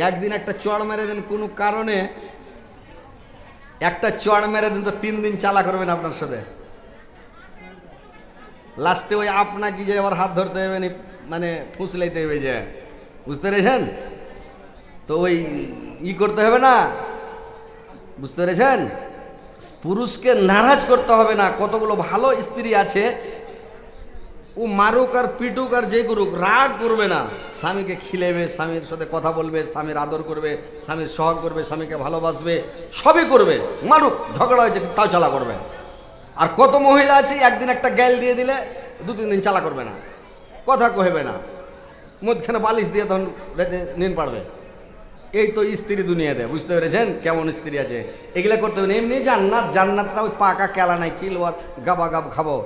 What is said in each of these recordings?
একদিন একটা চড় মেরে দেন কোনো কারণে, একটা চড় মেরে দেন তো 3 দিন চালা করবেন আপনার সাথে। লাস্টে ওই আপনাকে যে আবার হাত ধরতে হবে, মানে ফুসলাইতে হবে, যে বুঝতে পেরেছেন তো, ওই করতে হবে না, বুঝতে পেরেছেন? পুরুষকে নারাজ করতে হবে না। কতগুলো ভালো স্ত্রী আছে, ও মারুক আর পিটুক আর যে করুক, রাগ করবে না, স্বামীকে খিলেবে, স্বামীর সাথে কথা বলবে, স্বামীর আদর করবে, স্বামীর সোহাগ করবে, স্বামীকে ভালোবাসবে, সবই করবে। মারুক, ঝগড়া হয়েছে তাও চালা করবে। আর কত মহিলা আছে একদিন একটা গ্যাল দিয়ে দিলে 2-3 দিন চালা করবে না, কথা কহেবে না, মধ্যখানে বালিশ দিয়ে তখন নিন পারবে। এই তো স্ত্রী দুনিয়াতে, বুঝতে পেরেছেন কেমন স্ত্রী আছে? এগুলা করতে হবে না। এমনি জান্নাতটা ওই পাকা কেলা নাই, চিলওয়ার গাবা গাব খাবো।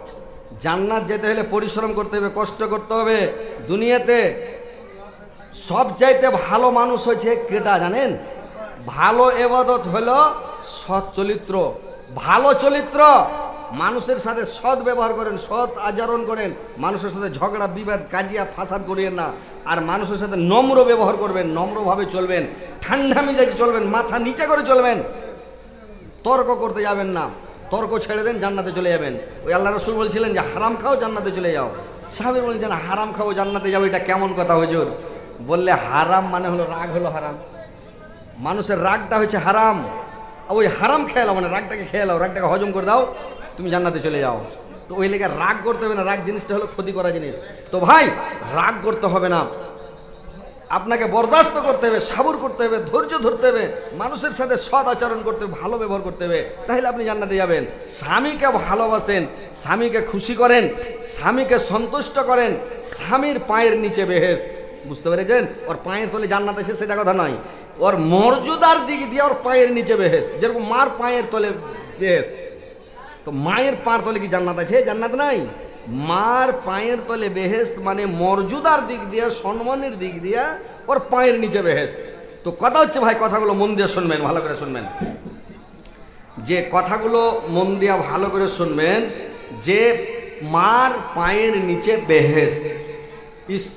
জান্নাত যেতে হলে পরিশ্রম করতে হবে, কষ্ট করতে হবে। দুনিয়াতে সব চাইতে ভালো মানুষ হয়েছে কেটা জানেন? ভালো এবাদত হলো সৎ চরিত্র, ভালো চরিত্র। মানুষের সাথে সৎ ব্যবহার করেন, সৎ আচরণ করেন, মানুষের সাথে ঝগড়া বিবাদ কাজিয়া ফাসাদ করিয়েন না। আর মানুষের সাথে নম্র ব্যবহার করবেন, নম্রভাবে চলবেন, ঠান্ডা মেজাজে চলবেন, মাথা নিচে করে চলবেন, তর্ক করতে যাবেন না। তর্ক ছেড়ে দেন, জান্নাতে চলে যাবেন। ওই আল্লাহ রসুল বলছিলেন যে হারাম খাও জান্নাতে চলে যাও। সাহাবী বলছেন হারাম খাও জান্নাতে যাও, এটা কেমন কথা হুজুর? বললে হারাম মানে হলো রাগ, হলো হারাম। মানুষের রাগটা হচ্ছে হারাম। ওই হারাম খেয়ে নাও, মানে রাগটাকে খেয়ে নাও, রাগটাকে হজম করে দাও, তুমি জান্নাতে চলে যাও। তো ওই লেগে রাগ করতে হবে না। রাগ জিনিসটা হলো ক্ষতি করা জিনিস। তো ভাই, রাগ করতে হবে না, আপনাকে বরদাস্ত করতে হবে, সাবর করতে হবে, ধৈর্য ধরতে হবে, মানুষের সাথে সৎ আচরণ করতে হবে, ভালো ব্যবহার করতে হবে, তাহলে আপনি জান্নাতে যাবেন। স্বামীকে ভালোবাসেন, স্বামীকে খুশি করেন, স্বামীকে সন্তুষ্ট করেন, স্বামীর পায়ের নিচে বেহেশত। বুঝতে পেরেছেন? ওর পায়ের তলে জান্নাত আছে সেটা কথা নয়, ওর মর্যাদার দিক দিয়ে ওর পায়ের নিচে বেহেশত। যেরকম মার পায়ের তলে বেহেশত, তো মায়ের পায়ের তলে কি জান্নাত আছে? জান্নাত নাই। মার পায়ের তলে বেহেশত মানে মর্যাদার দিক দিয়ে, সম্মানের দিক দিয়ে ওর পায়ের নিচে বেহেশত। তো কথা হচ্ছে ভাই, কথাগুলো মন দিয়ে শুনবেন, ভালো করে শুনবেন, যে কথাগুলো মন দিয়ে ভালো করে শুনবেন, যে মার পায়ের নিচে বেহেশত,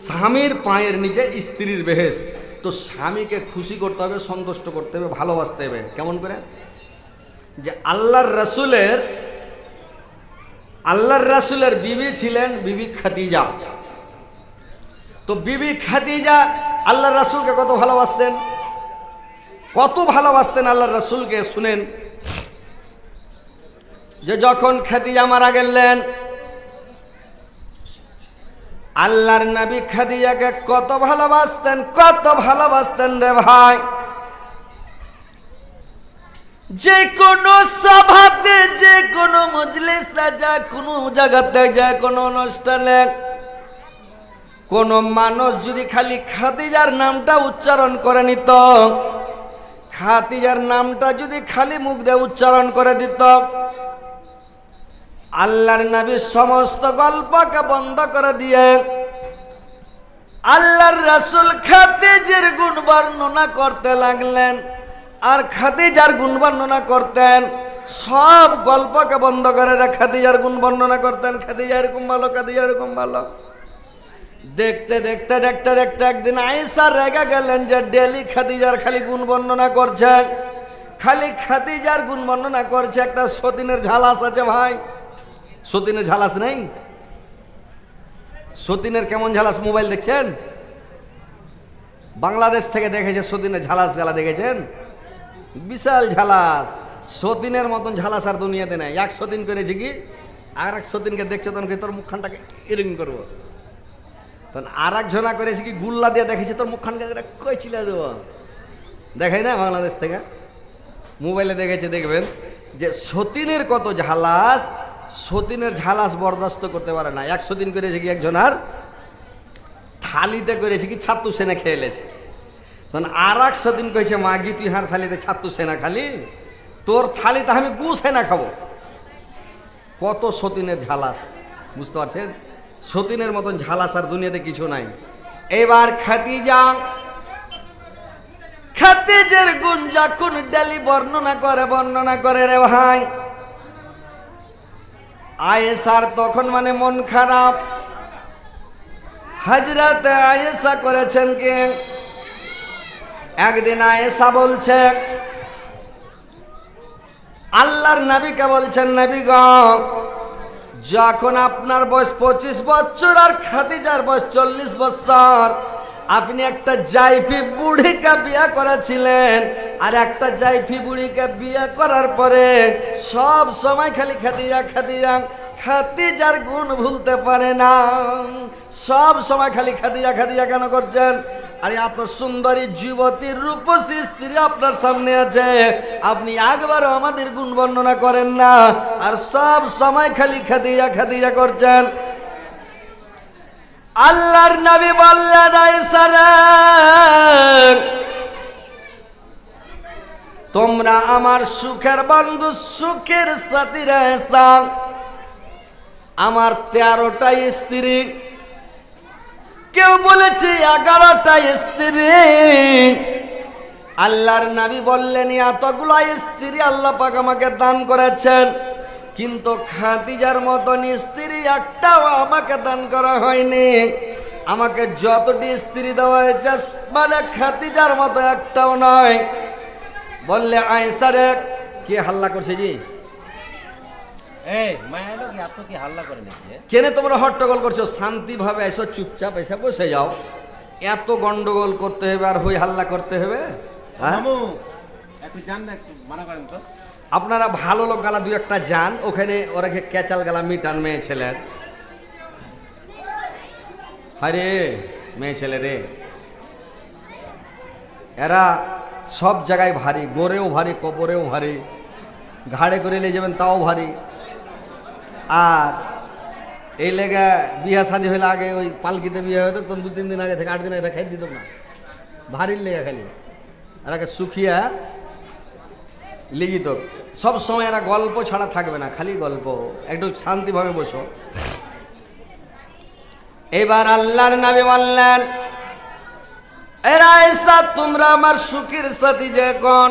স্বামীর পায়ের নিচে স্ত্রীর বেহেশত। তো স্বামীকে খুশি করতে হবে, সন্তুষ্ট করতে হবে, ভালোবাসতে হবে। কেমন করে? যে আল্লাহর রাসূলের বিবি ছিলেন বিবি খাদিজা। তো বিবি খাদিজা আল্লাহর রাসূলকে কত ভালোবাসতেন, কত ভালোবাসতেন আল্লাহর রাসূলকে। শুনেন যে যখন খাদিজা মারা গেলেন, আল্লাহর নবী খাদিজাকে কত ভালোবাসতেন, কত ভালোবাসতেন রে ভাই। যে কোনো সভাতে, যে কোনো মজলিসে, যা কোনো জায়গাতে, যে কোনো অনুষ্ঠানে কোন মানুষ যদি খালি খাদিজার নামটা উচ্চারণ করে নিত, খাদিজার নামটা যদি খালি মুখ দিয়ে উচ্চারণ করে দিত, আল্লাহর নবী সমস্ত গল্পকে বন্ধ করে দিয়ে আল্লাহর রাসূল খাদিজার গুণ বর্ণনা করতে লাগলেন। আর খাদিজার গুণ বর্ণনা করতেন, সব গল্পকে বন্ধ করে খাদিজার গুণ বর্ণনা করতেন। খাদিজা এরকম ভালো, খাদিজা এরকম ভালো। দেখতে দেখতে দেখতে দেখতে একদিন আয়েশা রেগে গেলেন যে ডেলি খাদিজার খালি গুণ বর্ণনা করছেন, খালি খাদিজার গুণ বর্ণনা করছে। একটা সতীনের ঝালাস আছে ভাই, সতীনের ঝালাস নেই? সতীনের কেমন ঝালাস মোবাইল দেখছেন? বাংলাদেশ থেকে দেখেছে সতীনের ঝালাস গালা দেখেছেন? বিশাল ঝালাস। সতীনের মতন ঝালাস আর দুনিয়াতে নেই। এক সতীন করেছে কি, আর এক সতীনকে দেখছে তখন তোর মুখখানটাকে এরকম করবো, তখন আর এক ঝোনা করেছে কি গুল্লা দিয়ে দেখেছে তোর মুখখানটাকে কই চিলা দেবো। দেখাই না বাংলাদেশ থেকে, মোবাইলে দেখেছে, দেখবেন যে সতীনের কত ঝালাস। সতীনের ঝালাস বরদাস্ত করতে পারে না। এক সতীন করেছে কি একজনার থালিতে করেছে কি ছাত্তু সেনা খেয়ে এলেছে, তখন আর এক সতীন কয়েছে মাগি তুই হার থালিতে ছাত্তু সেনা খালি, তোর থালিতে আমি গু সেনা খাবো। কত সতীনের ঝালাস, বুঝতে পারছেন? সতীনের মতন ঝালাস আর দুনিয়াতে কিছু নাই। এবার খাদিজার গুণ যখন ডেলি বর্ণনা করে রে ভাই, আয়েশার তখন মানে মন খারাপ। হযরত আয়েশা করেছেন কি, একদিন আয়েশা বলছে, আল্লাহর নবীকে বলছেন, নবী গো, যখন আপনার বয়স 25 বছর আর খাদিজার বয়স 40 বছর, আপনি একটা জাইফি বুড়িকে বিয়ে করেছিলেন, আর একটা জাইফি বুড়িকে বিয়ে করার পরে সব সময় খালি খাদিজা খাদিজা, খাদিজার গুণ ভুলতে পারে না, সব সময় খালি খাদিজা খাদিজা কেন করছেন? আর এত সুন্দরী যুবতীর রূপসী স্ত্রী আপনার সামনে আছে, আপনি একবারও আমাদের গুণ বর্ণনা করেন না, আর সব সময় খালি খাদিজা খাদিজা করছেন। আল্লাহর নবী বললেন, আয়েশা রে, তোমরা আমার সুখের বন্ধু, সুখের সাথী রে আয়েশা। আমার 13টা স্ত্রী, কেউ বলেছে 11টা স্ত্রী। আল্লাহর নবী বললেন, এতগুলো স্ত্রী আল্লাহ পাক আমাকে দান করেছেন, কিন্তু খাদিজার মতন স্ত্রী একটাও আমাকে দান করা হয়নি। আমাকে যতটি স্ত্রী দেওয়া হয়েছে, মানে খাদিজার মতো একটাও নয়। বললে, আয়েশা রে, কে হাল্লা করছে জি? কেন তোমরা হট্টগোল করছো? শান্তিভাবে এসো, চুপচাপ এসে বসে যাও। এত গন্ডগোল করতে হবে আর হই হাল্লা করতে হবে? আপনারা ভালো লোক গালা 2-1টা যান, ওখানে ওরা ক্যাচাল গালা মিটান মেয়ে ছেলের। আরে মেয়ে ছেলে রে, এরা সব জায়গায় ভারী, গোরেও ভারী, কবরেও ভারী, ঘাড়ে করে নিয়ে যাবেন তাও ভারী। আর এই লেগে বিয়া শাদী হইলে আগে ওই পালকিতে বিয়ে হতো, তখন 2-3 দিন আগে থেকে 8 দিন আগে খাই দিত না, ভারীর লেগে খালি। আর আগে সুখিয়া লিখিত সব সময় এরা গল্প ছাড়া থাকবে না, খালি গল্প। একটু শান্তিভাবে বসো। এবার আল্লাহর নবী বললেন, এরা আয়েশা, তোমরা আমার সুখের সাথী। যখন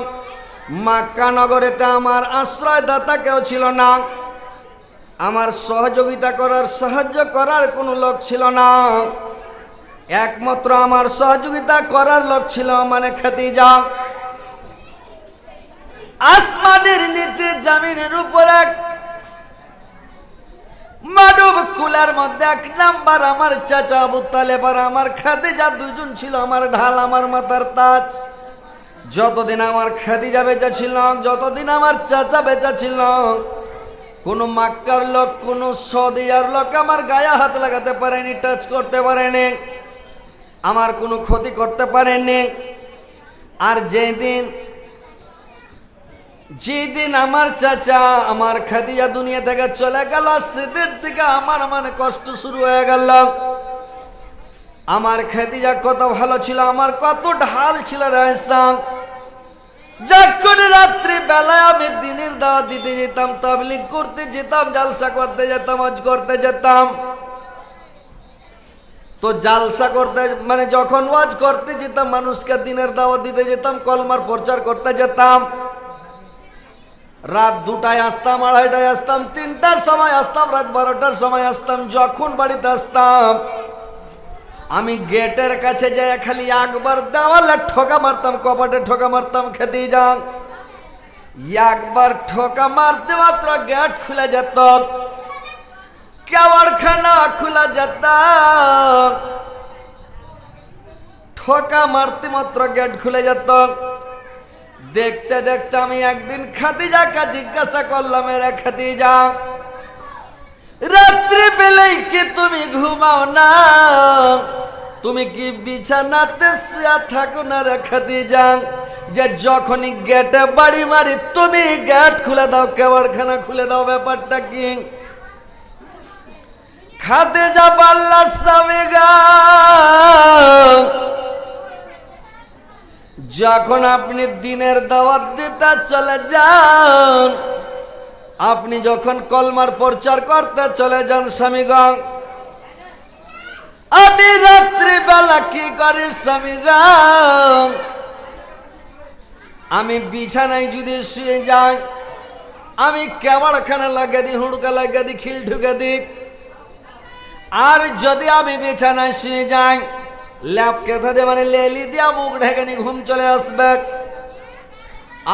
মক্কা নগরেতে আমার আশ্রয়দাতা কেউ ছিল না, আমার সহযোগিতা করার, সাহায্য করার কোনো লোক ছিল না, একমাত্র আমার সহযোগিতা করার লোক ছিল মানে খাদিজা। আসমানের নিচে জমিনের উপর এক মানব কুলার মধ্যে 1 নাম্বার আমার চাচা আবু তালেব আর আমার খাদিজা, দুজন ছিল আমার ঢাল, আমার মাথার তাজ। যতদিন আমার খাদিজা বেঁচে ছিল, যতদিন আমার চাচা বেঁচে ছিল, কোন মক্কার লোক, কোন সৌদিয়ার লোক আমার গায়ে হাত লাগাতে পারেনি, টাচ করতে পারেনি, আমার কোনো ক্ষতি করতে পারেনি। আর যেদিন আমার চাচা, আমার খাদিজা দুনিয়া থেকে চলে গেল, সেদিন থেকে আমার মানে কষ্ট শুরু হয়ে গেল। আমার খাদিজা কত ভালো ছিল, আমার কত ঢাল ছিল আয়েশা। যখন রাত্রি বেলায় আমি দিনের দাওয়াত দিতে যেতাম, তাবলীগ করতে যেতাম, জালসা করতে যেতাম, হজ করতে যেতাম, তো জালসা করতে মানে যখন ওয়াজ করতে যেতাম, মানুষকে দিনের দাওয়াত দিতে যেতাম, কলমার প্রচার করতে যেতাম, রাত 2টায় আসতাম, 2:30টায় আসতাম, 3টার সময় আসতাম, রাত 12টার সময় আসতাম। যখন বাড়িতে আসতাম, আমি গেটের কাছে যাই খালি একবার দেওয়ালে ঠোকা মারতাম, কপাটে ঠোকা মারতাম, খাদিজা। একবার ঠোকা মারতে মাত্র গেট খুলে যেত, কেওয়াড়খানা খুলে যেত। ঠোকা মারতে মাত্র গেট খুলে যেত। দেখতে দেখতে আমি একদিন খাদিজাকে জিজ্ঞাসা করলাম, এরা খাদিজা, রাত্রি বেলায় কি তুমি ঘুমাও না? তুমি কি বিছানাতে শুয়ে থাকো না রে খাদিজা? যে যখনই গেটে বাড়ি মারি তুমি গেট খুলে দাও, কেওয়াড়খানা খুলে দাও, ব্যাপারটা কি? খাদিজা বলল, স্বামী গো, যখন আপনি দিনের দাওয়াত দিতে চলে যান, আপনি যখন কলমার প্রচার করতে চলে যান স্বামীগণ, আমি রাত্রি বেলা কি করি স্বামীগণ? আমি বিছানায় যদি শুয়ে যাই, আমি কেওয়াড়খানা লাগিয়ে দিই, হুড়কা লাগিয়ে দিই, খিল ঢুকে দিই। আর যদি আমি বিছানায় শুয়ে যাই, ল্যাপ কেথা দিয়ে মানে লেলি দিয়া মুখ ঢেকে ঘুম চলে আসবে।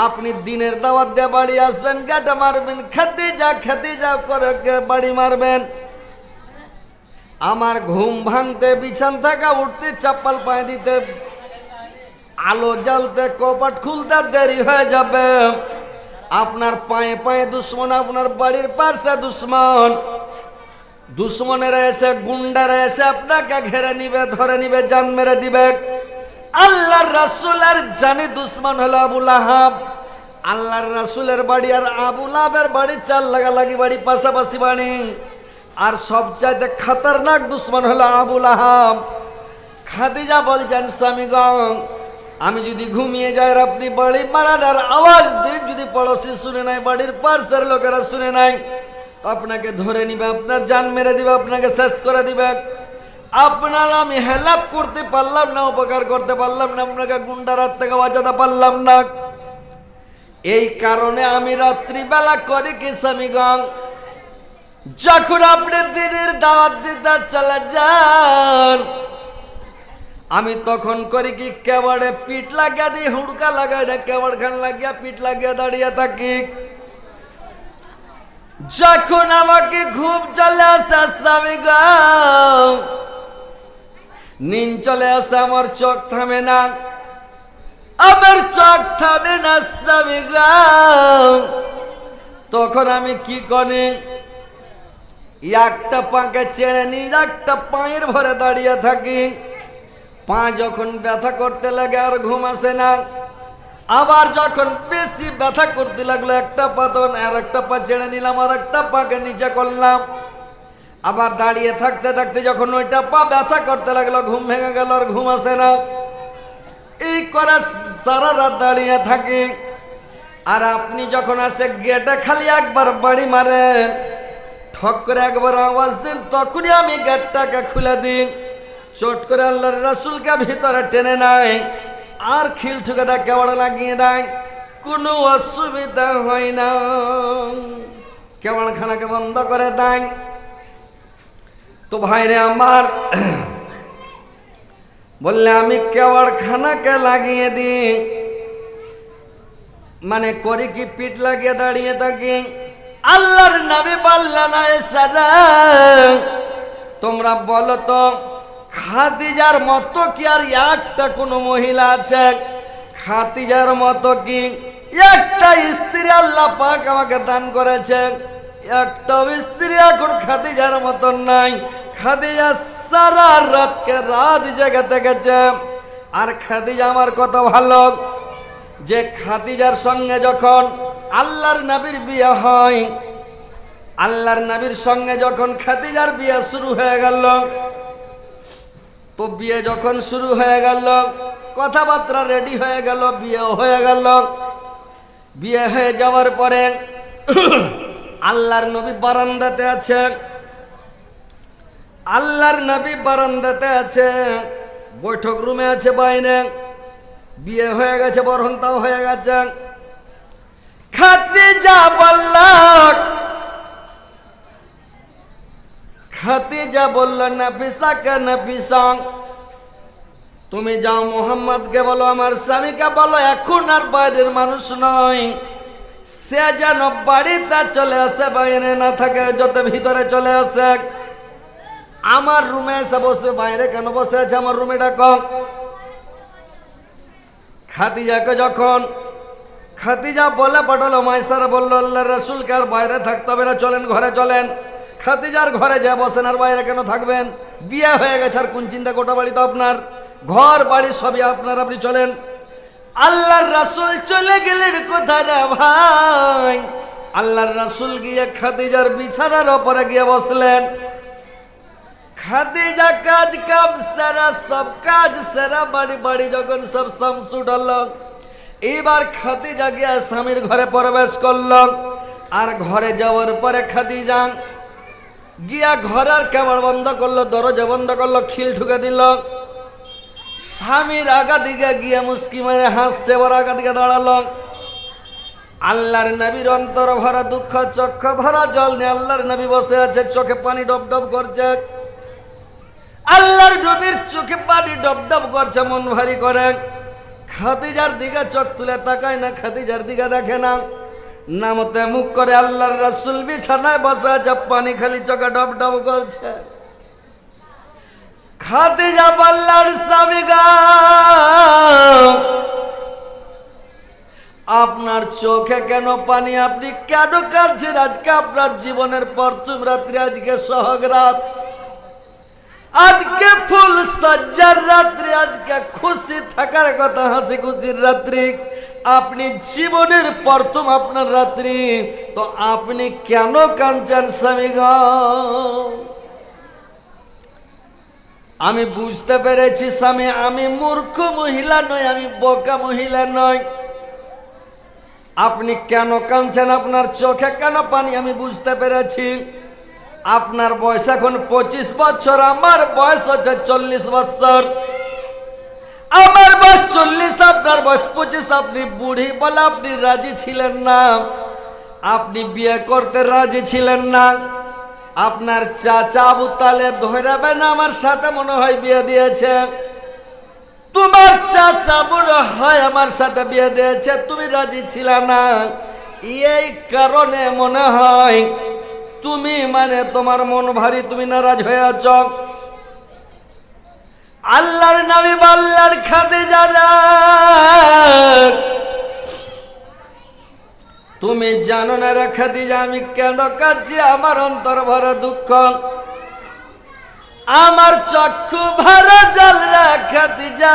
আপনি দিনের দাওয়াত দিয়ে বাড়ি আসবেন, গাটা মারবেন, খেতে যা করে বাড়ি মারবেন। আমার ঘুম ভাঙতে, বিছান থাকা উঠতে, চাপ্পাল পায়ে দিতে, আলো জ্বালতে, কপাট খুলতে দেরি হয়ে যাবে। আপনার পায়ে পায়ে দুশ্মন, আপনার বাড়ির পাশে দুশ্মন, দুশ্মনেরা এসে, গুন্ডারা এসে আপনাকে ঘেরে নিবে, ধরে নিবে, জান মেরে দিবে। আল্লাহর রাসূলের জানি দুশ্মন হলো আবু লাহাব। আল্লাহর রাসূলের বাড়ি আর আবু লাহাবের বাড়ি 4 লাগালাগি বাড়ি, পাশাপাশি বাড়ি। আর সবচাইতে খতরনাক দুশ্মন হলো আবু লাহাব। খাদিজা বলছেন, স্বামীগণ, আমি যদি ঘুমিয়ে যাই আর আপনি বাড়ি মারার আওয়াজ দিন, যদি পড়োশি শুনে নাই, বাড়ির পাশের লোকেরা শুনে নাই, তো আপনাকে ধরে নিবে, আপনার জান মেরে দিবে, আপনাকে শেষ করে দিবে। আপনার আমি হেল্প করতে পারলাম না, উপকার করতে পারলাম না, আপনাকে গুন্ডার হাত থেকে বাঁচাতে পারলাম না। এই কারণে আমি রাত্রিবেলা করি কি স্বামীগণ, যখন আপনি দিনের দাওয়াত দিতে চলে যান, আমি তখন করি কি, কেবাড়ে পিঠ লাগিয়ে দিই, হুড়কা লাগাই না, কেবাড় খান লাগিয়া পিঠ লাগিয়ে দাঁড়িয়ে থাকি। যখন আমাকে ঘুম চলে আসে স্বামীগণ, নিন চলে আসে, আমার চোখ থামে না, আমার চোখ থামে না স্বামীগণ। তখন আমি কি করি, একটা পাকে ছেড়ে নিই, একটা পায়ের ভরে দাঁড়িয়ে থাকি। পা যখন ব্যথা করতে লাগে আর ঘুম আসে না, আবার যখন বেশি ব্যথা করতে লাগলো, একটা পা তখন আর একটা পা ছেড়ে নিলাম, আর একটা পাকে নিচে করলাম। আবার দাঁড়িয়ে থাকতে থাকতে যখন ওইটা পা ব্যথা করতে লাগলো, ঘুম ভেঙে গেল আর ঘুম আসে না। এই করে সারা রাত দাঁড়িয়ে থাকি। আর আপনি যখন আসে গেটে খালি একবার বাড়ি মারেন, ঠক করে একবার আওয়াজ দিন, তখনই আমি গেটটাকে খুলে দিই। চট করে আল্লাহর রাসূলকে ভিতরে টেনে নেয়, আর খিল ঠুকে দেয়, কেওড়া লাগিয়ে দেয়, কোনো অসুবিধা হয় না। কেওড়াখানাকে বন্ধ করে দেয়। তো ভাইরে আমার, বললে আমি কেওড়াখানাকে লাগিয়ে দিই, মানে করি কি, পিঠ লাগিয়ে দাঁড়িয়ে থাকি। আল্লাহর নবী বললেন, সালাম, তোমরা বলো তো, খাদিজার মতো কি আর একটা কোনো মহিলা আছে? খাদিজার মতো কি একটা স্ত্রী আল্লাহ পাক আমাকে দান করেছে? একটা স্ত্রী এখন খাদিজার মতন নাই। খাদিজা সারা রাতকে রাত জেগে থেকেছে। আর খাদিজা আমার কত ভালো, যে খাদিজার সঙ্গে যখন আল্লাহর নবীর বিয়ে হয়, আল্লাহর নবীর সঙ্গে যখন খাদিজার বিয়ে শুরু হয়ে গেল, তো বিয়ে যখন শুরু হয়ে গেল, কথাবার্তা রেডি হয়ে গেল, বিয়ে হয়ে গেল। বিয়ে হয়ে যাওয়ার পরে আল্লাহর নবী বারান্দাতে আছে, আল্লাহর নবী বারান্দাতে আছে, বৈঠক রুমে আছে বাইরে। বিয়ে হয়ে গেছে, বরহন্তাও হয়ে গেছে। খাদিজা বলল, খাদিজা বলল, নাফিসা কে নাফিসা, তুমি যাও মোহাম্মদকে বলো, আমার স্বামীকে বলো, এখন আর বাইরের মানুষ নয়, সে যেন বাড়িতে চলে আসে, বাইরে না থাকে, যত ভিতরে চলে আসে। আমার রুমে এসে বসে, বাইরে কেন বসে আছে, আমার রুমে ডাকো। খাদিজাকে যখন খাদিজা বলে পাঠালো, মাইসারা বললো, আল্লাহর রাসূলকে আর বাইরে থাকতে হবে না, চলেন ঘরে চলেন। খাদিজার ঘরে যা বসেন, আর বাইরে কেন থাকবেন? বিয়ে হয়ে গেছে, আর কোন চিন্তা? গোটা বাড়ি তো আপনার, ঘর বাড়ি সবই আপনার, আপনি চলেন। আল্লাহর রাসূল চলে গেলেন কোথায় রে ভাই? আল্লাহর রাসূল গিয়ে খাদিজার বিছানার উপরে গিয়ে বসলেন। খাদিজা কাজ কাম সারা, সব কাজ সারা, বাড়ি বাড়ি যখন সব শামসুট হলো, এবার খাদিজা গিয়া স্বামীর ঘরে প্রবেশ করল। আর ঘরে যাওয়ার পরে খাদিজা গিয়া ঘরের কেবাড় বন্ধ করলো, দরজা বন্ধ করলো, খিল ঠুকে দিল। স্বামীর আগা দিকে গিয়ে মুস্কি মেরে হাসছে, ওর আগা দিকে দাঁড়ালো। আল্লাহর নবীর অন্তর ভরা দুঃখ, চোখ ভরা জল নিয়ে আল্লাহর নবী বসে আছে, চোখে পানি ডব ডব করছে। আল্লাহর নবীর চোখে পানি ডব ডব করছে, মন ভারী করে। খাদিজার দিকে চোখ তুলে তাকায় না, খাদিজার দিকে দেখে না, নামতে মুখ করে। আল্লাহর রাসূল বিছানায় বসা আছে, পানি খালি চোখে ডব ডব করছে। খাদিজা বললেন, স্বামী গো, আপনার চোখে কেন পানি? আপনি কেন কাঁদছেন? আজকে আপনার জীবনের প্রথম রাত্রি, আজকে সোহাগ রাত, আজকে ফুল সজ্জার রাত্রি, আজকে খুশি থাকার কথা, হাসি খুশির রাত্রি। আপনি জীবনের প্রথম আপনার রাত্রি, তো আপনি কেন কাঁদছেন স্বামী গো? আমি বুঝতে পেরেছি স্বামী, আমি মূর্খ মহিলা নই, আমি বোকা মহিলা নই। আপনি কেন কাঁদছেন? আপনার চোখে কেন পানি? আমি বুঝতে পেরেছি। আপনার বয়স এখন 25 বছর, আমার বয়স হচ্ছে 40 বছর। আমার বয়স 40, আপনার বয়স 25। আপনি বুড়ি বলে আপনি রাজি ছিলেন না, আপনি বিয়ে করতে রাজি ছিলেন না। আপনার চাচা আবু তালেব ধরাবে না, আমার সাথে মনে হয় বিয়ে দিয়েছে। তোমার চাচা মনে হয় আমার সাথে বিয়ে দিয়েছে, তুমি রাজি ছিল না। এই কারণে মনে হয় তুমি তোমার মন ভারী, তুমি নারাজ হয়ে আছো। আল্লাহর নবী বললেন, খাদিজা তুমি জানো না রে খাদিজা, আমি কেন কাঁদছি? আমার অন্তর ভরা দুঃখ, আমার চক্ষু ভরা জল রে খাদিজা।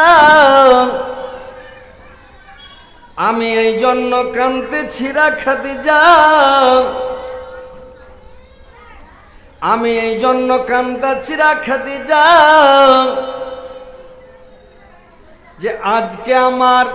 আমি এই জন্য কাঁদতেছি রে খাদিজা, আমি এই জন্য কাঁদতেছি রে খাদিজা, যে আজকে আমার